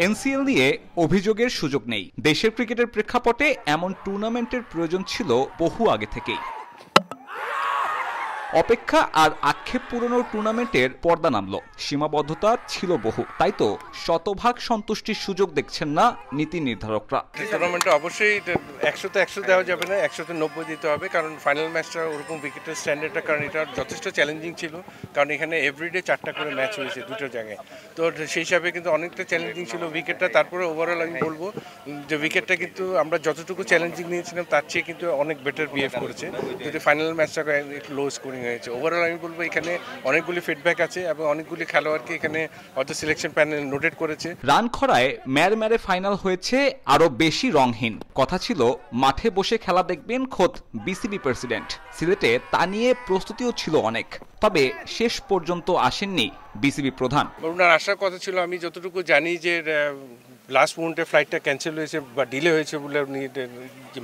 NCL নিয়ে অভিযোগের সুযোগ নেই। দেশের ক্রিকেটের প্রেক্ষাপটে এমন টুর্নামেন্টের প্রয়োজন ছিল বহু আগে থেকেই। অপেক্ষা আর আক্ষেপ পুরনোর টুর্নামেন্টের পর্দা নামল, সীমাবদ্ধতা ছিল বহু। তাই তো শতভাগ সন্তুষ্টির সুযোগ দেখছেন না নীতি নির্ধারকরা। টুর্নামেন্টে অবশ্যই 100-তে 100 দেওয়া যাবে না, 100-তে 90 দিতে হবে, কারণ ফাইনাল ম্যাচটা ওরকম উইকেটের স্ট্যান্ডার্ডটা, কারণ এটা যথেষ্ট চ্যালেঞ্জিং ছিল, কারণ এখানে এভরিডে 4টা করে ম্যাচ হয়েছে দুটো জায়গায়। তো সেই হিসাবে কিন্তু অনেকটা চ্যালেঞ্জিং ছিল উইকেটটা। তারপরে ওভারঅল আমি বলবো যে উইকেটটা কিন্তু আমরা যতটুকু চ্যালেঞ্জিং নিয়েছিলাম তার চেয়ে কিন্তু অনেক বেটার বিহেভ করেছে, যদি ফাইনাল ম্যাচটা একটু লো স্কোরিং হয়েছে। ওভারঅল আমি বলবো এখানে অনেকগুলি ফিডব্যাক আছে এবং অনেকগুলি খেলোয়াড়কে এখানে হয়তো সিলেকশন প্যানেল নোটেট করেছে। রান খরায় ম্যারে ফাইনাল হয়েছে আরো বেশি রংহীন। কথা ছিল মাঠে বসে খেলা দেখবেন খোদ বিসিবি প্রেসিডেন্ট। সিলেটে তা নিয়ে প্রস্তুতিও ছিল অনেক, তবে শেষ পর্যন্ত আসেননি বিসিবি প্রধান। ওনার আসার কথা ছিল, আমি যতটুকু জানি যে লাস্ট মোমেন্টে ফ্লাইটটা ক্যান্সেল হয়েছে বা ডিলে হয়েছে বলে উনি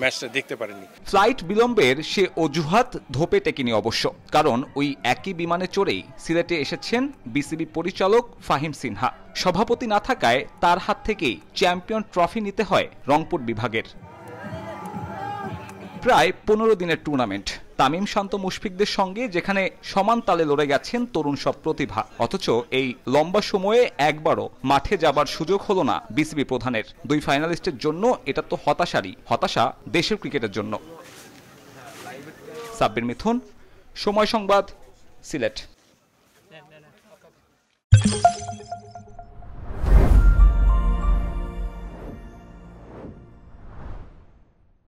ম্যাচটা দেখতে পারেননি। ফ্লাইট বিলম্বের সে অজুহাত ধোপে টেকেনি অবশ্য, কারণ ওই একই বিমানে চড়েই সিলেটে এসেছেন বিসিবি পরিচালক ফাহিম সিনহা। সভাপতি না থাকায় তার হাত থেকেই চ্যাম্পিয়ন ট্রফি নিতে হয় রংপুর বিভাগের। প্রায় 15 দিনের টুর্নামেন্ট, তামিম শান্ত মুশফিকদের সঙ্গে যেখানে সমান তালে লড়ে গেছেন তরুণ সব প্রতিভা, অথচ এই লম্বা সময়ে একবারও মাঠে যাবার সুযোগ হলো না বিসিবি প্রধানের। দুই ফাইনালিস্টের জন্য এটা তো হতাশা দেশের ক্রিকেটের জন্য। সাব্বির মিথুন, সময় সংবাদ, সিলেট।